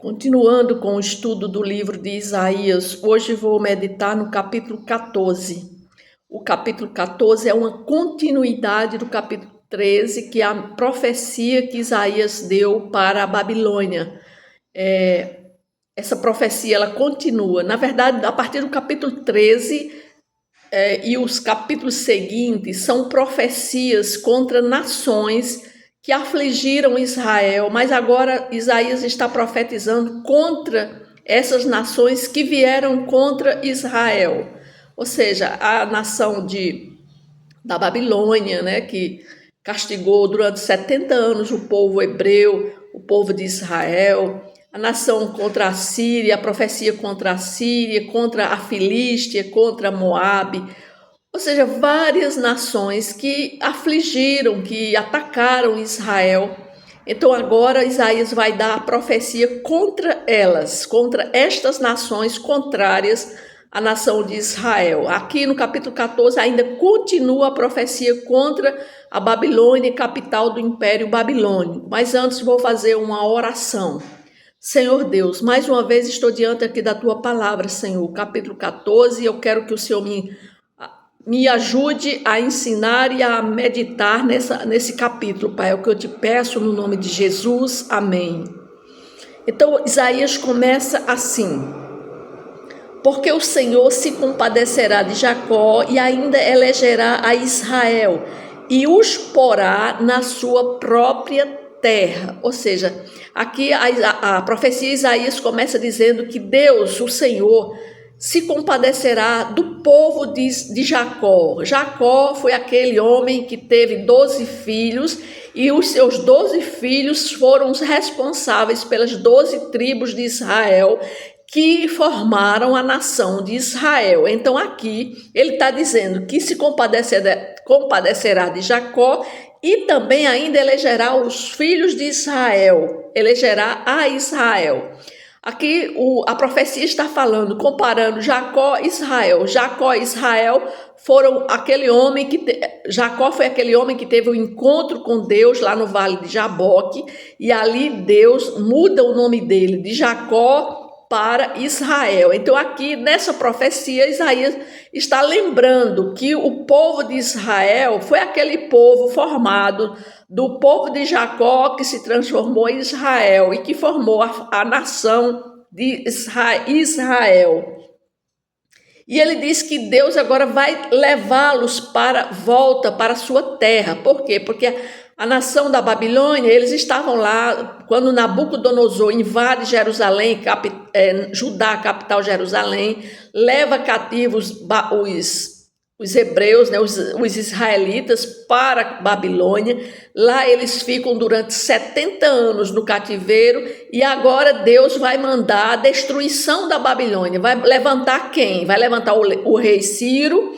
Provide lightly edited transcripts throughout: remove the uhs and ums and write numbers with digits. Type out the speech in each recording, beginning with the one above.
Continuando com o estudo do livro de Isaías, hoje vou meditar no capítulo 14. O capítulo 14 é uma continuidade do capítulo 13, que é a profecia que Isaías deu para a Babilônia. Essa profecia ela continua. Na verdade, a partir do capítulo 13 e os capítulos seguintes são profecias contra nações que afligiram Israel, mas agora Isaías está profetizando contra essas nações que vieram contra Israel, ou seja, a nação da Babilônia, né, que castigou durante 70 anos o povo hebreu, o povo de Israel, a nação contra a Síria, a profecia contra a Síria, contra a Filístia, contra Moabe. Ou seja, várias nações que afligiram, que atacaram Israel. Então agora Isaías vai dar a profecia contra elas, contra estas nações contrárias à nação de Israel. Aqui no capítulo 14 ainda continua a profecia contra a Babilônia, capital do Império Babilônico. Mas antes vou fazer uma oração. Senhor Deus, mais uma vez estou diante aqui da Tua palavra, Senhor. Capítulo 14, eu quero que o Senhor me ajude a ensinar e a meditar nesse capítulo, Pai. É o que eu te peço no nome de Jesus. Amém. Então, Isaías começa assim: porque o Senhor se compadecerá de Jacó e ainda elegerá a Israel e os porá na sua própria terra. Ou seja, aqui a profecia Isaías começa dizendo que Deus, o Senhor, se compadecerá do povo de Jacó. Jacó foi aquele homem que teve 12 filhos e os seus 12 filhos foram os responsáveis pelas 12 tribos de Israel que formaram a nação de Israel. Então aqui ele está dizendo que se compadecerá de Jacó e também ainda elegerá os filhos de Israel, elegerá a Israel. Aqui a profecia está falando, comparando Jacó e Israel. Jacó e Israel foram aquele homem Jacó foi aquele homem que teve um encontro com Deus lá no vale de Jaboque, e ali Deus muda o nome dele de Jacó para Israel. Então aqui nessa profecia Isaías está lembrando que o povo de Israel foi aquele povo formado do povo de Jacó que se transformou em Israel e que formou a nação de Israel. E ele diz que Deus agora vai levá-los volta para a sua terra. Por quê? Porque a nação da Babilônia, eles estavam lá quando Nabucodonosor invade Jerusalém, Judá, capital Jerusalém, leva cativos os hebreus, né, os israelitas para a Babilônia. Lá eles ficam durante 70 anos no cativeiro e agora Deus vai mandar a destruição da Babilônia. Vai levantar quem? Vai levantar o rei Ciro,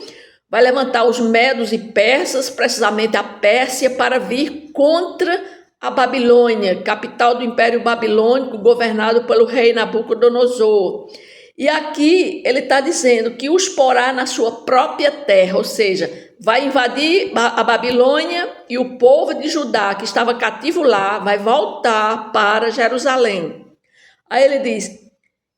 vai levantar os medos e persas, precisamente a Pérsia, para vir contra a Babilônia, capital do Império Babilônico, governado pelo rei Nabucodonosor. E aqui ele está dizendo que os porá na sua própria terra, ou seja, vai invadir a Babilônia e o povo de Judá, que estava cativo lá, vai voltar para Jerusalém. Aí ele diz: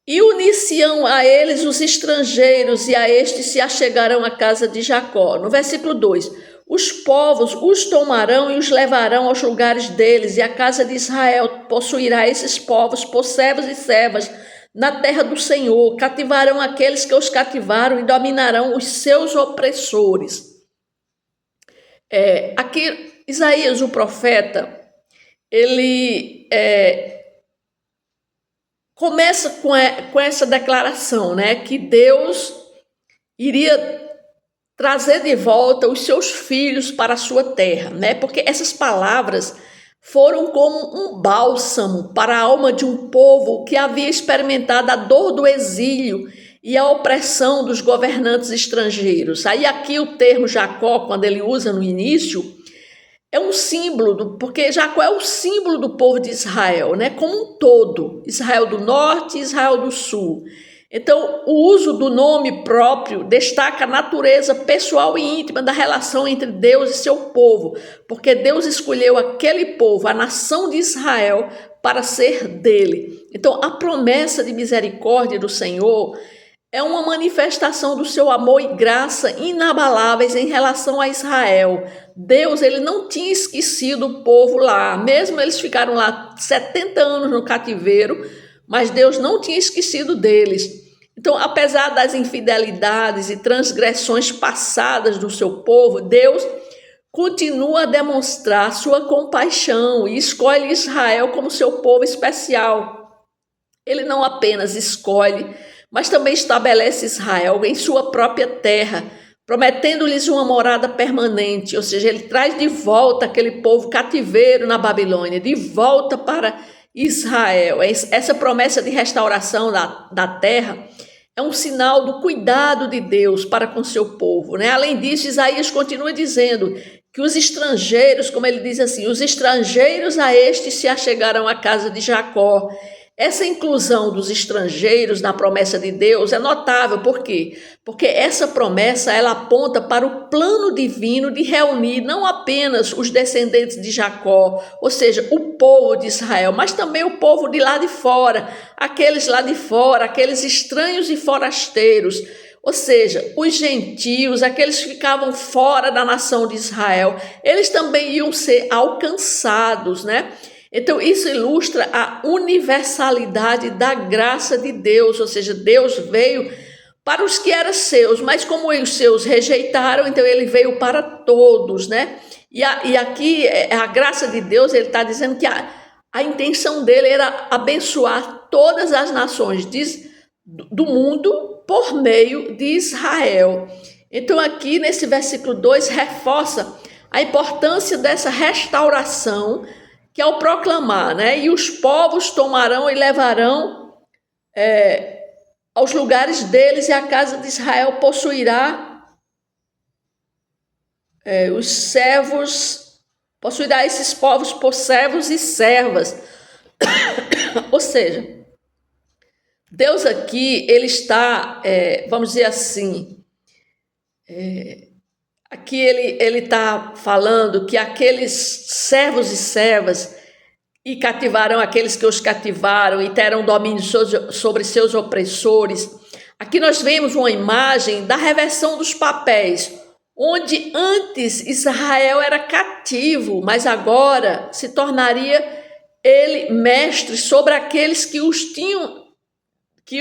e unir-se-ão a eles os estrangeiros, e a estes se achegarão à casa de Jacó. No versículo 2, os povos os tomarão e os levarão aos lugares deles, e a casa de Israel possuirá esses povos por servos e servas na terra do Senhor. Cativarão aqueles que os cativaram e dominarão os seus opressores. Aqui Isaías, o profeta, ele começa com essa declaração, né, que Deus iria trazer de volta os seus filhos para a sua terra, né, porque essas palavras foram como um bálsamo para a alma de um povo que havia experimentado a dor do exílio e a opressão dos governantes estrangeiros. Aí aqui o termo Jacó, quando ele usa no início, é um símbolo, porque Jacó é o símbolo do povo de Israel, né? Como um todo, Israel do norte e Israel do sul. Então, o uso do nome próprio destaca a natureza pessoal e íntima da relação entre Deus e seu povo, porque Deus escolheu aquele povo, a nação de Israel, para ser dele. Então, a promessa de misericórdia do Senhor é uma manifestação do seu amor e graça inabaláveis em relação a Israel. Deus, ele não tinha esquecido o povo lá, mesmo eles ficaram lá 70 anos no cativeiro, mas Deus não tinha esquecido deles. Então, apesar das infidelidades e transgressões passadas do seu povo, Deus continua a demonstrar sua compaixão e escolhe Israel como seu povo especial. Ele não apenas escolhe, mas também estabelece Israel em sua própria terra, prometendo-lhes uma morada permanente, ou seja, ele traz de volta aquele povo cativeiro na Babilônia, de volta para Israel. Essa promessa de restauração da terra é um sinal do cuidado de Deus para com seu povo, né? Além disso, Isaías continua dizendo que os estrangeiros, como ele diz assim, os estrangeiros a este se achegarão à casa de Jacó. Essa inclusão dos estrangeiros na promessa de Deus é notável, por quê? Porque essa promessa ela aponta para o plano divino de reunir não apenas os descendentes de Jacó, ou seja, o povo de Israel, mas também o povo de lá de fora, aqueles estranhos e forasteiros, ou seja, os gentios, aqueles que ficavam fora da nação de Israel, eles também iam ser alcançados, né? Então, isso ilustra a universalidade da graça de Deus, ou seja, Deus veio para os que eram seus, mas como os seus rejeitaram, então ele veio para todos, né? E aqui, a graça de Deus, ele está dizendo que a intenção dele era abençoar todas as nações do mundo por meio de Israel. Então, aqui nesse versículo 2, reforça a importância dessa restauração, que ao proclamar, né? E os povos tomarão e levarão aos lugares deles, e a casa de Israel possuirá os servos, possuirá esses povos por servos e servas. Ou seja, Deus aqui, ele está, vamos dizer assim, aqui ele está falando que aqueles servos e servas e cativarão aqueles que os cativaram e terão domínio sobre seus opressores. Aqui nós vemos uma imagem da reversão dos papéis, onde antes Israel era cativo, mas agora se tornaria ele mestre sobre aqueles que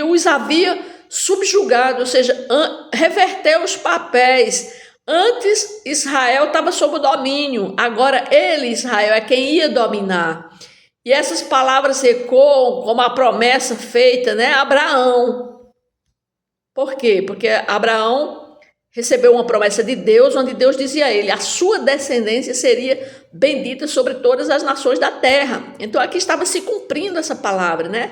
os havia subjugado, ou seja, reverteu os papéis. Antes Israel estava sob o domínio, agora ele, Israel, é quem ia dominar. E essas palavras ecoam como a promessa feita, né, a Abraão. Por quê? Porque Abraão recebeu uma promessa de Deus, onde Deus dizia a ele, a sua descendência seria bendita sobre todas as nações da terra. Então aqui estava se cumprindo essa palavra, né?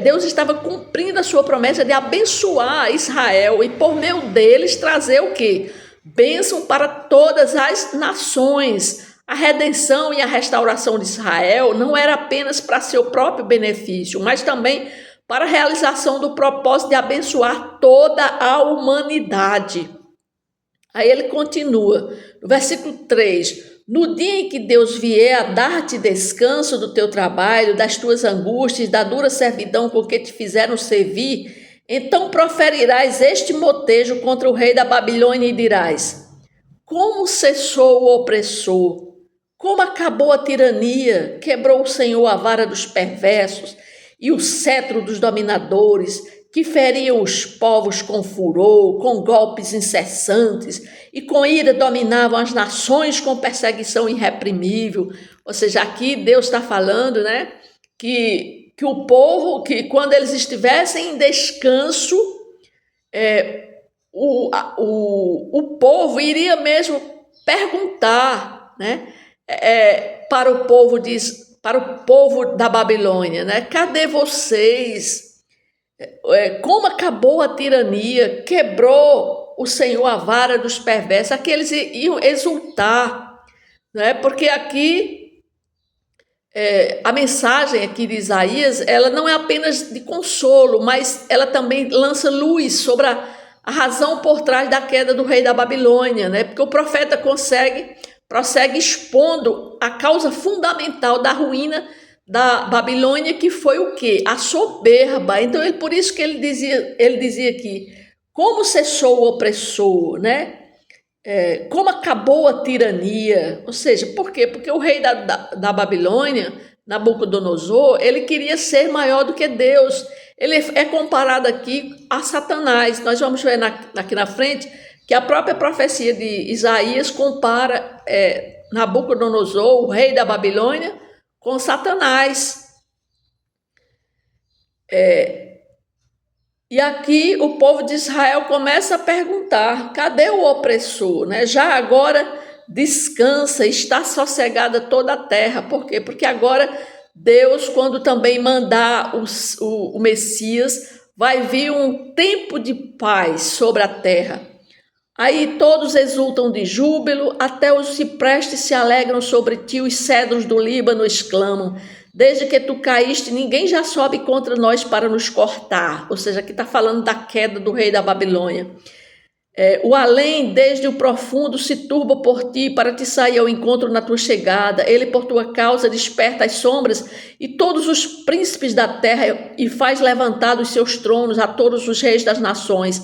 Deus estava cumprindo a sua promessa de abençoar Israel e por meio deles trazer o quê? Bênção para todas as nações. A redenção e a restauração de Israel não era apenas para seu próprio benefício, mas também para a realização do propósito de abençoar toda a humanidade. Aí ele continua, no versículo 3, no dia em que Deus vier a dar-te descanso do teu trabalho, das tuas angústias, da dura servidão com que te fizeram servir, então proferirás este motejo contra o rei da Babilônia e dirás, como cessou o opressor, como acabou a tirania, quebrou o Senhor a vara dos perversos e o cetro dos dominadores, que feriam os povos com furor, com golpes incessantes, e com ira dominavam as nações com perseguição irreprimível. Ou seja, aqui Deus está falando, né, que o povo, que quando eles estivessem em descanso, o povo iria mesmo perguntar, né, para o povo da Babilônia, né, cadê vocês? Como acabou a tirania, quebrou o Senhor a vara dos perversos, aqui eles iam exultar, né? Porque aqui, a mensagem aqui de Isaías, ela não é apenas de consolo, mas ela também lança luz sobre a razão por trás da queda do rei da Babilônia, né? Porque o profeta prossegue expondo a causa fundamental da ruína da Babilônia, que foi o quê? A soberba. Então, por isso que ele dizia aqui, como cessou o opressor, né? Como acabou a tirania. Ou seja, por quê? Porque o rei da Babilônia, Nabucodonosor, ele queria ser maior do que Deus. Ele é comparado aqui a Satanás. Nós vamos ver aqui na frente que a própria profecia de Isaías compara Nabucodonosor, o rei da Babilônia, com Satanás. E aqui o povo de Israel começa a perguntar, cadê o opressor? Né? Já agora descansa, está sossegada toda a terra. Por quê? Porque agora Deus, quando também mandar o Messias, vai vir um tempo de paz sobre a terra. Aí todos exultam de júbilo, até os ciprestes se alegram sobre ti, os cedros do Líbano exclamam. Desde que tu caíste, ninguém já sobe contra nós para nos cortar. Ou seja, aqui está falando da queda do rei da Babilônia. O além, desde o profundo, se turba por ti, para te sair ao encontro na tua chegada. Ele, por tua causa, desperta as sombras e todos os príncipes da terra e faz levantar dos seus tronos a todos os reis das nações.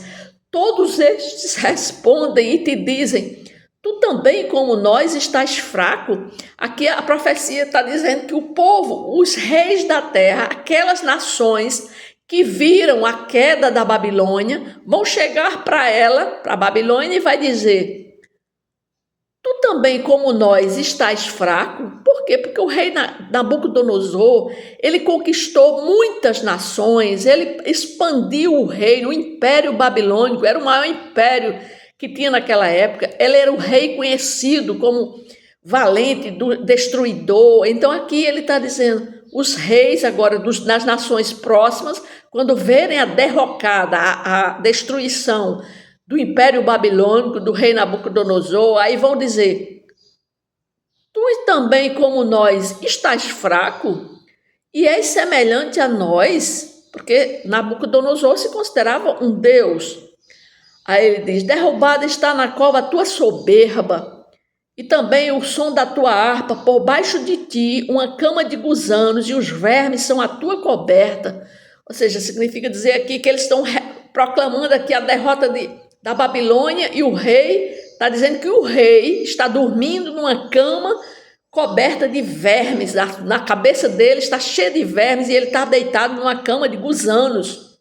Todos estes respondem e te dizem, tu também, como nós, estás fraco? Aqui a profecia está dizendo que o povo, os reis da terra, aquelas nações que viram a queda da Babilônia, vão chegar para ela, para a Babilônia, e vai dizer, tu também, como nós, estás fraco? Por quê? Porque o rei Nabucodonosor, ele conquistou muitas nações, ele expandiu o reino, o Império Babilônico, era o maior império que tinha naquela época. Ele era o rei conhecido como valente, destruidor. Então aqui ele está dizendo, os reis agora das nações próximas, quando verem a derrocada, a destruição do Império Babilônico, do rei Nabucodonosor, aí vão dizer, tu também, como nós, estás fraco e és semelhante a nós, porque Nabucodonosor se considerava um deus. Aí ele diz, derrubada está na cova a tua soberba e também o som da tua harpa, por baixo de ti uma cama de gusanos e os vermes são a tua coberta. Ou seja, significa dizer aqui que eles estão proclamando aqui a derrota da Babilônia e o rei está dizendo que o rei está dormindo numa cama coberta de vermes, na cabeça dele está cheia de vermes e ele está deitado numa cama de gusanos.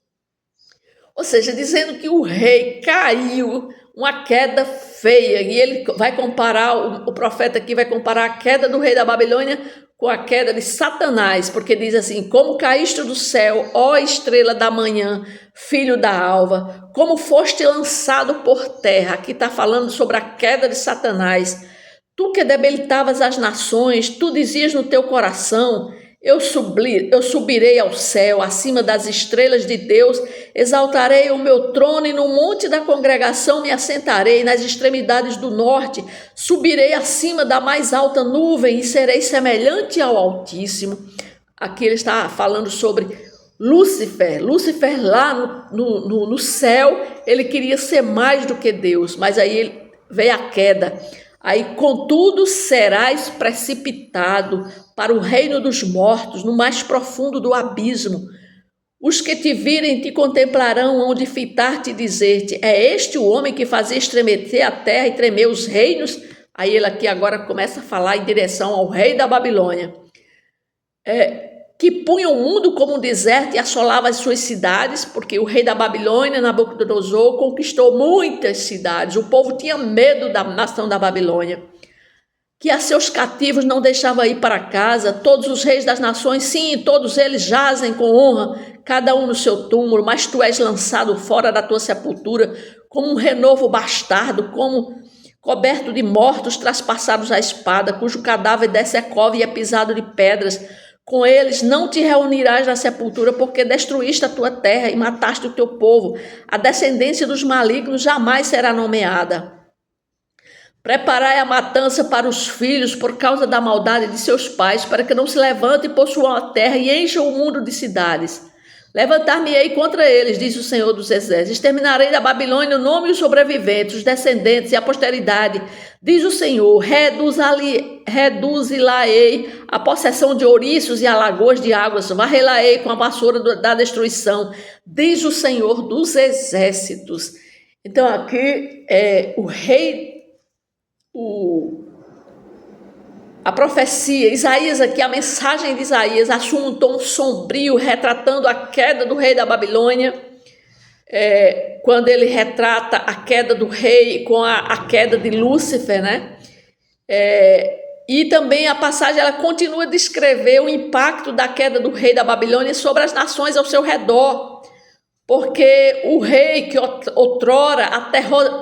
Ou seja, dizendo que o rei caiu, uma queda feia, e ele vai comparar, o profeta aqui vai comparar a queda do rei da Babilônia com a queda de Satanás, porque diz assim, como caíste do céu, ó estrela da manhã, filho da alva, como foste lançado por terra. Aqui está falando sobre a queda de Satanás. Tu que debilitavas as nações, tu dizias no teu coração, eu subirei ao céu, acima das estrelas de Deus, exaltarei o meu trono e no monte da congregação me assentarei, nas extremidades do norte, subirei acima da mais alta nuvem e serei semelhante ao Altíssimo. Aqui ele está falando sobre Lúcifer. Lúcifer lá no céu, ele queria ser mais do que Deus, mas aí veio a queda. Aí, contudo, serás precipitado para o reino dos mortos, no mais profundo do abismo. Os que te virem te contemplarão, hão de fitar-te e dizer-te, é este o homem que fazia estremecer a terra e tremer os reinos? Aí ele aqui agora começa a falar em direção ao rei da Babilônia. Que punha o mundo como um deserto e assolava as suas cidades, porque o rei da Babilônia, Nabucodonosor, conquistou muitas cidades. O povo tinha medo da nação da Babilônia. Que a seus cativos não deixava ir para casa, todos os reis das nações, sim, todos eles jazem com honra, cada um no seu túmulo, mas tu és lançado fora da tua sepultura, como um renovo bastardo, como coberto de mortos traspassados à espada, cujo cadáver desce a cova e é pisado de pedras. Com eles não te reunirás na sepultura, porque destruíste a tua terra e mataste o teu povo. A descendência dos malignos jamais será nomeada. Preparai a matança para os filhos por causa da maldade de seus pais, para que não se levante e possuam a terra e encham o mundo de cidades. Levantar-me-ei contra eles, diz o Senhor dos Exércitos. Exterminarei da Babilônia o nome e os sobreviventes, os descendentes e a posteridade, diz o Senhor. Reduzi-la-ei a possessão de ouriços e alagoas de águas, varrê-la-ei com a vassoura da destruição, diz o Senhor dos Exércitos. Então aqui o rei, a profecia, Isaías aqui, a mensagem de Isaías assume um tom sombrio, retratando a queda do rei da Babilônia, quando ele retrata a queda do rei com a queda de Lúcifer, né? E também a passagem ela continua a descrever o impacto da queda do rei da Babilônia sobre as nações ao seu redor, porque o rei que outrora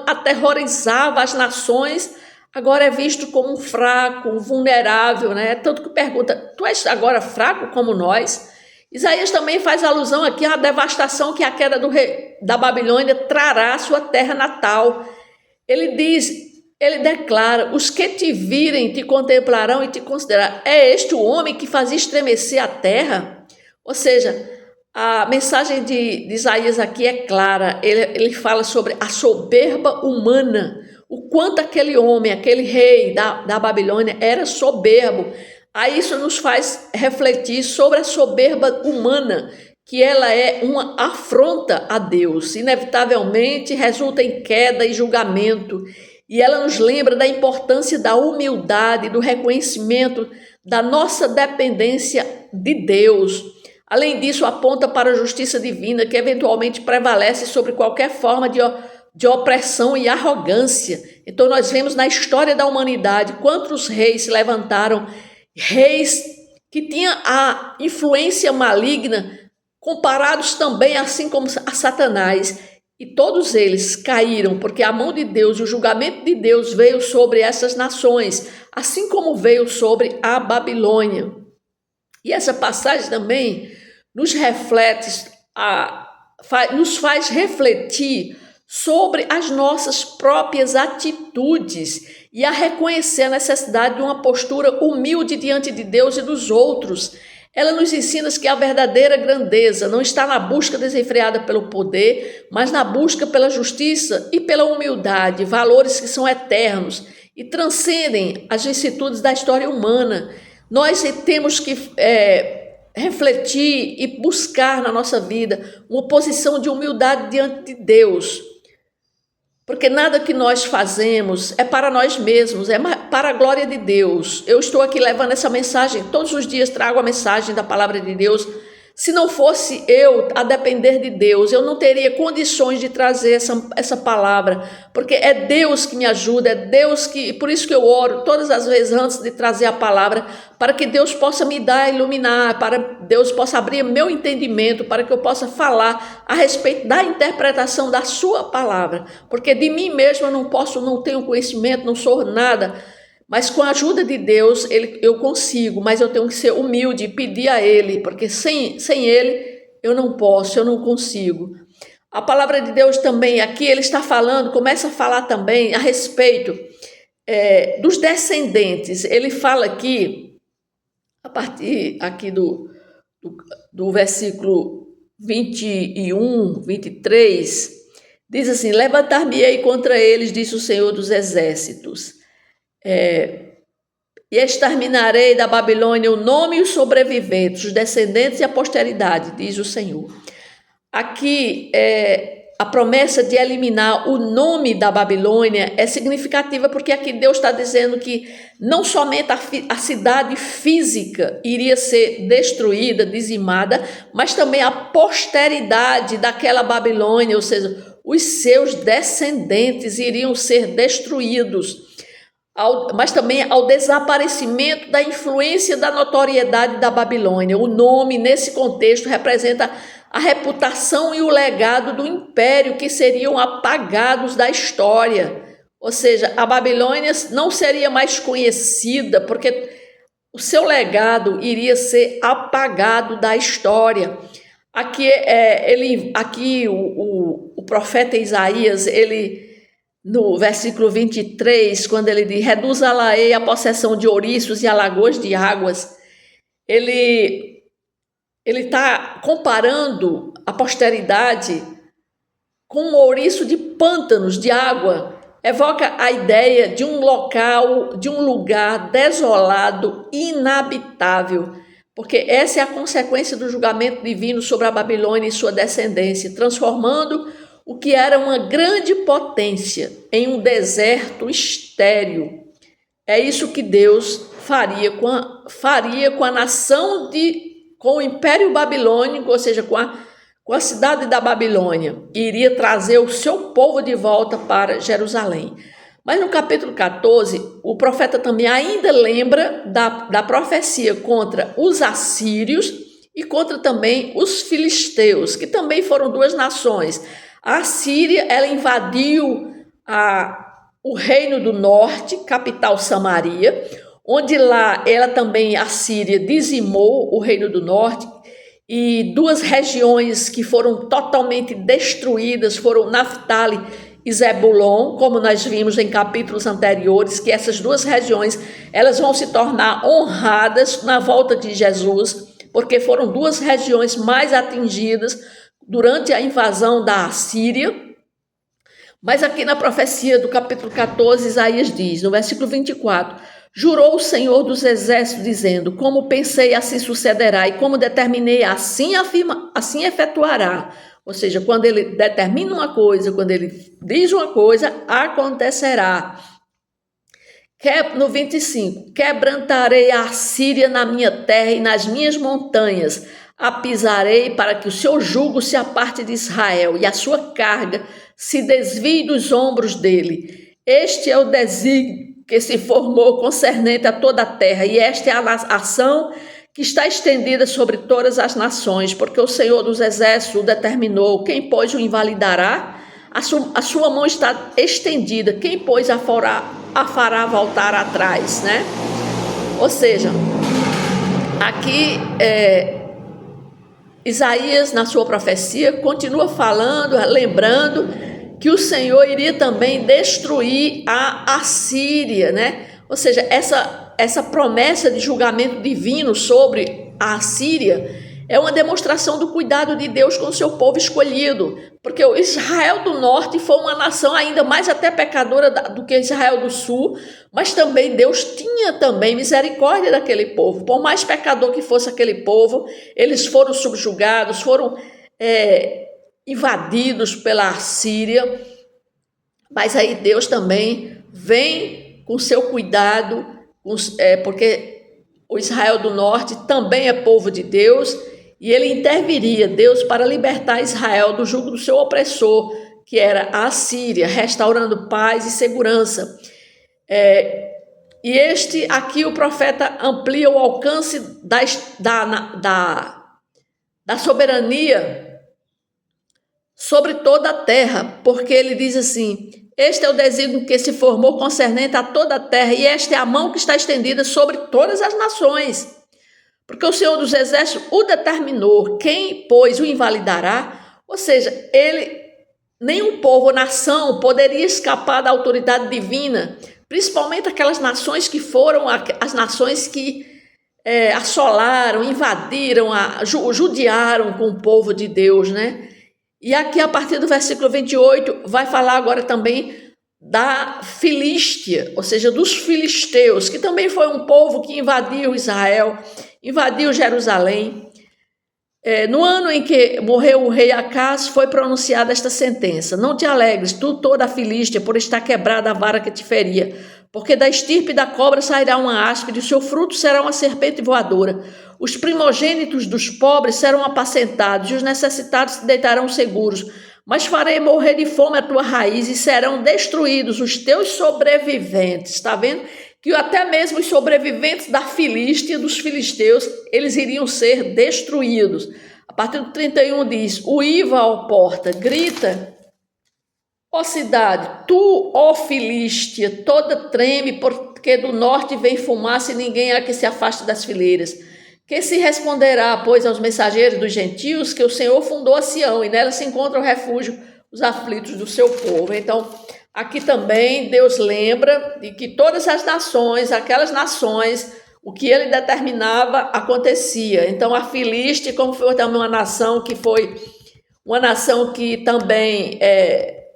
aterrorizava as nações, agora é visto como um fraco, vulnerável, né? Tanto que pergunta, tu és agora fraco como nós? Isaías também faz alusão aqui à devastação que a queda do rei da Babilônia trará à sua terra natal. Ele declara, os que te virem te contemplarão e te considerarão. É este o homem que fazia estremecer a terra? Ou seja, a mensagem de Isaías aqui é clara, ele fala sobre a soberba humana, o quanto aquele homem, aquele rei da Babilônia era soberbo. Aí isso nos faz refletir sobre a soberba humana, que ela é uma afronta a Deus, inevitavelmente resulta em queda e julgamento, e ela nos lembra da importância da humildade, do reconhecimento da nossa dependência de Deus. Além disso, aponta para a justiça divina, que eventualmente prevalece sobre qualquer forma de opressão e arrogância. Então nós vemos na história da humanidade quantos reis se levantaram, reis que tinham a influência maligna, comparados também assim como a Satanás, e todos eles caíram, porque a mão de Deus e o julgamento de Deus veio sobre essas nações, assim como veio sobre a Babilônia. E essa passagem também nos faz refletir sobre as nossas próprias atitudes e a reconhecer a necessidade de uma postura humilde diante de Deus e dos outros. Ela nos ensina que a verdadeira grandeza não está na busca desenfreada pelo poder, mas na busca pela justiça e pela humildade, valores que são eternos e transcendem as vicissitudes da história humana. Nós temos que refletir e buscar na nossa vida uma posição de humildade diante de Deus, porque nada que nós fazemos é para nós mesmos, é para a glória de Deus. Eu estou aqui levando essa mensagem, todos os dias trago a mensagem da palavra de Deus. Se não fosse eu a depender de Deus, eu não teria condições de trazer essa palavra, porque é Deus que me ajuda, é Deus que... Por isso que eu oro todas as vezes antes de trazer a palavra, para que Deus possa me dar, iluminar, para Deus possa abrir meu entendimento, para que eu possa falar a respeito da interpretação da sua palavra, porque de mim mesmo eu não tenho conhecimento, não sou nada. Mas com a ajuda de Deus eu consigo, mas eu tenho que ser humilde e pedir a Ele, porque sem Ele eu não posso, eu não consigo. A palavra de Deus também, aqui ele está falando, começa a falar também a respeito dos descendentes. Ele fala aqui, a partir aqui do versículo 21, 23, diz assim, levantar-me-ei contra eles, disse o Senhor dos Exércitos. E exterminarei da Babilônia o nome e os sobreviventes, os descendentes e a posteridade, diz o Senhor. Aqui a promessa de eliminar o nome da Babilônia é significativa, porque aqui Deus está dizendo que não somente a cidade física iria ser destruída, dizimada, mas também a posteridade daquela Babilônia, ou seja, os seus descendentes iriam ser destruídos. Mas também ao desaparecimento da influência da notoriedade da Babilônia. O nome, nesse contexto, representa a reputação e o legado do império que seriam apagados da história. Ou seja, a Babilônia não seria mais conhecida, porque o seu legado iria ser apagado da história. Aqui o profeta Isaías, no versículo 23, quando ele diz, reduza-la-ei a possessão de ouriços e alagoas de águas, ele ele está comparando a posteridade com um ouriço de pântanos de água. Evoca a ideia de um local, de um lugar desolado, inabitável, porque essa é a consequência do julgamento divino sobre a Babilônia e sua descendência, transformando o que era uma grande potência em um deserto estéril. É isso que Deus faria com a nação com o Império Babilônico, ou seja, com a cidade da Babilônia, e iria trazer o seu povo de volta para Jerusalém. Mas no capítulo 14, o profeta também ainda lembra da profecia contra os assírios e contra também os filisteus, que também foram duas nações. A Assíria, ela invadiu o reino do norte, capital Samaria, onde lá ela também, a Síria, dizimou o reino do norte, e duas regiões que foram totalmente destruídas foram Naftali e Zebulon, como nós vimos em capítulos anteriores, que essas duas regiões elas vão se tornar honradas na volta de Jesus, porque foram duas regiões mais atingidas durante a invasão da Assíria. Mas aqui na profecia do capítulo 14, Isaías diz, no versículo 24, jurou o Senhor dos Exércitos, dizendo, como pensei, assim sucederá, e como determinei, assim efetuará. Ou seja, quando ele determina uma coisa, quando ele diz uma coisa, acontecerá. No 25, quebrantarei a Síria na minha terra e nas minhas montanhas, a pisarei para que o seu jugo se aparte de Israel e a sua carga se desvie dos ombros dele. Este é o desígnio que se formou concernente a toda a terra, e esta é a ação que está estendida sobre todas as nações, porque o Senhor dos Exércitos o determinou. Quem, pois, o invalidará? A sua mão está estendida. Quem, pois, a fará voltar atrás, né? Ou seja, aqui Isaías, na sua profecia, continua falando, lembrando que o Senhor iria também destruir a Assíria, né? Ou seja, essa promessa de julgamento divino sobre a Assíria é uma demonstração do cuidado de Deus com o seu povo escolhido, porque o Israel do Norte foi uma nação ainda mais até pecadora do que Israel do Sul, mas também Deus tinha também misericórdia daquele povo. Por mais pecador que fosse aquele povo, eles foram subjugados, foram invadidos pela Assíria, mas aí Deus também vem com seu cuidado, porque o Israel do Norte também é povo de Deus, e ele interviria, Deus, para libertar Israel do jugo do seu opressor, que era a Assíria, restaurando paz e segurança. E aqui o profeta amplia o alcance da soberania sobre toda a terra, porque ele diz assim, este é o desígnio que se formou concernente a toda a terra, e esta é a mão que está estendida sobre todas as nações. Porque o Senhor dos Exércitos o determinou, quem, pois, o invalidará? Ou seja, nenhum povo ou nação poderia escapar da autoridade divina, principalmente aquelas nações que foram as nações que assolaram, invadiram, judiaram com o povo de Deus, né? E aqui, a partir do versículo 28, vai falar agora também da Filístia, ou seja, dos filisteus, que também foi um povo que invadiu Israel, invadiu Jerusalém. No ano em que morreu o rei Acás, foi pronunciada esta sentença: não te alegres, tu toda a Filístia, por estar quebrada a vara que te feria, porque da estirpe da cobra sairá uma áspide, e o seu fruto será uma serpente voadora. Os primogênitos dos pobres serão apacentados, e os necessitados se deitarão seguros. Mas farei morrer de fome a tua raiz, e serão destruídos os teus sobreviventes. Está vendo? Que até mesmo os sobreviventes da Filístia, dos filisteus, eles iriam ser destruídos. A partir do 31 diz, uiva, ó porta, grita, ó cidade, tu, ó Filístia, toda treme, porque do norte vem fumaça e ninguém há que se afaste das fileiras. Que se responderá, pois, aos mensageiros dos gentios, que o Senhor fundou a Sião, e nela se encontra o refúgio, os aflitos do seu povo. Então, aqui também Deus lembra de que todas as nações, aquelas nações O que ele determinava acontecia. Então a Filístia, como foi também uma nação que foi uma nação que também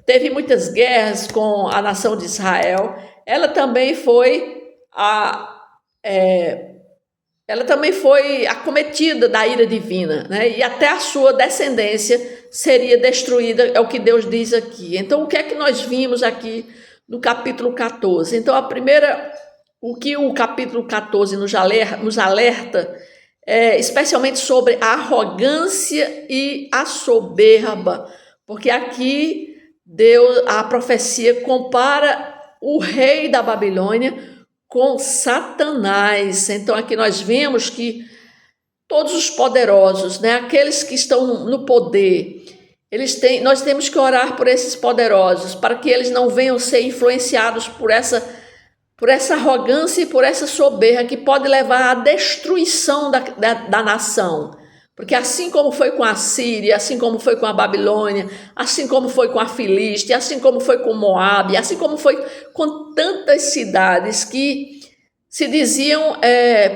teve muitas guerras com a nação de Israel, ela também foi acometida da ira divina, né? E até a sua descendência seria destruída, é o que Deus diz aqui. Então, o que é que nós vimos aqui no capítulo 14? Então, o que o capítulo 14 nos alerta especialmente sobre a arrogância e a soberba, porque aqui a profecia compara o rei da Babilônia com Satanás. Então aqui nós vemos que todos os poderosos, né, aqueles que estão no poder, nós temos que orar por esses poderosos, para que eles não venham ser influenciados por essa arrogância e por essa soberba que pode levar à destruição da nação. Porque assim como foi com a Síria, assim como foi com a Babilônia, assim como foi com a Filístia, assim como foi com Moabe, assim como foi com tantas cidades que se diziam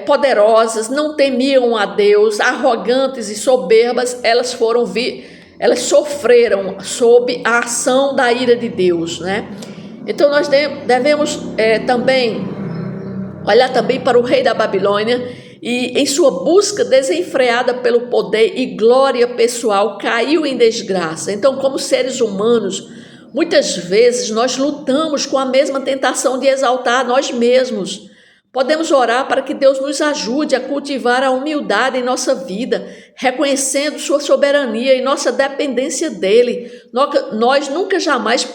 poderosas, não temiam a Deus, arrogantes e soberbas, elas sofreram sob a ação da ira de Deus, né? Então nós devemos também olhar também para o rei da Babilônia e em sua busca desenfreada pelo poder e glória pessoal caiu em desgraça. Então, como seres humanos, muitas vezes nós lutamos com a mesma tentação de exaltar nós mesmos. Podemos orar para que Deus nos ajude a cultivar a humildade em nossa vida, reconhecendo sua soberania e nossa dependência dele. Nós nunca jamais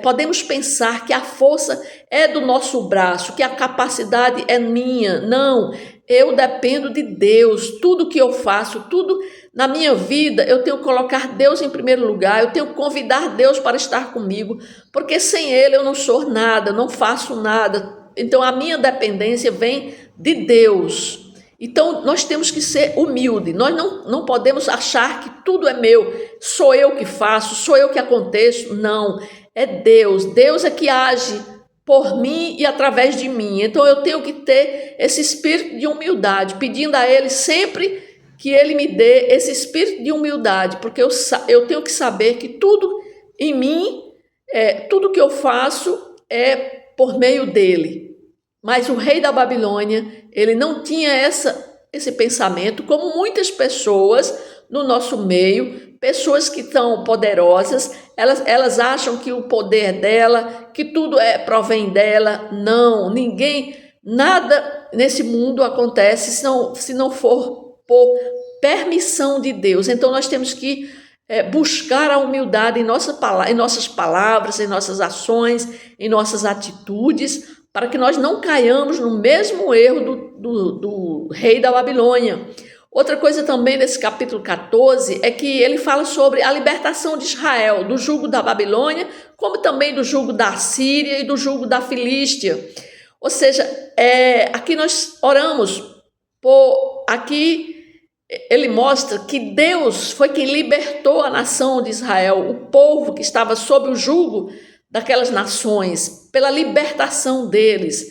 podemos pensar que a força é do nosso braço, que a capacidade é minha. Não, eu dependo de Deus. Tudo que eu faço, tudo na minha vida, eu tenho que colocar Deus em primeiro lugar, eu tenho que convidar Deus para estar comigo, porque sem Ele eu não sou nada, não faço nada. Então a minha dependência vem de Deus. Então nós temos que ser humildes, nós não podemos achar que tudo é meu, sou eu que faço, sou eu que aconteço. Não, é Deus. Deus é que age por mim e através de mim. Então eu tenho que ter esse espírito de humildade, pedindo a Ele sempre que Ele me dê esse espírito de humildade, porque eu tenho que saber que tudo em mim, tudo que eu faço é por meio dele. Mas o rei da Babilônia, ele não tinha esse pensamento, como muitas pessoas no nosso meio, pessoas que estão poderosas, elas acham que o poder dela, que tudo provém dela. Não, nada nesse mundo acontece se não for por permissão de Deus. Então nós temos que buscar a humildade em nossas palavras, em nossas ações, em nossas atitudes, para que nós não caiamos no mesmo erro do rei da Babilônia. Outra coisa também nesse capítulo 14 é que ele fala sobre a libertação de Israel, do jugo da Babilônia, como também do jugo da Síria e do jugo da Filístia. Ou seja, aqui nós oramos, aqui ele mostra que Deus foi quem libertou a nação de Israel, o povo que estava sob o jugo daquelas nações, pela libertação deles.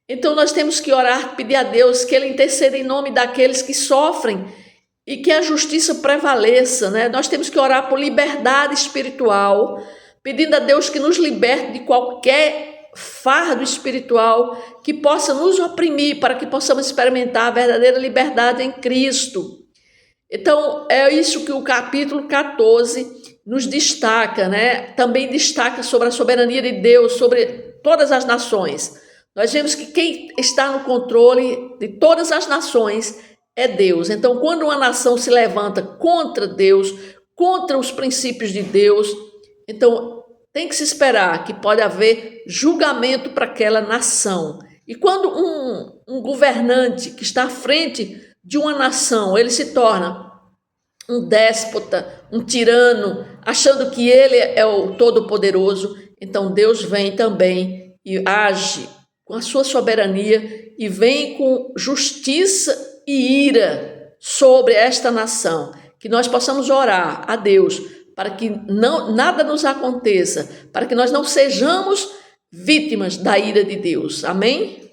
Então nós temos que orar, pedir a Deus que Ele interceda em nome daqueles que sofrem e que a justiça prevaleça, né? Nós temos que orar por liberdade espiritual, pedindo a Deus que nos liberte de qualquer fardo espiritual que possa nos oprimir, para que possamos experimentar a verdadeira liberdade em Cristo. Então é isso que o capítulo 14 nos destaca, né? Também destaca sobre a soberania de Deus, sobre todas as nações. Nós vemos que quem está no controle de todas as nações é Deus. Então, quando uma nação se levanta contra Deus, contra os princípios de Deus, então tem que se esperar que pode haver julgamento para aquela nação. E quando um governante que está à frente de uma nação, ele se torna um déspota, um tirano, achando que ele é o Todo-Poderoso, então Deus vem também e age com a sua soberania e vem com justiça e ira sobre esta nação. Que nós possamos orar a Deus para que nada nos aconteça, para que nós não sejamos vítimas da ira de Deus. Amém?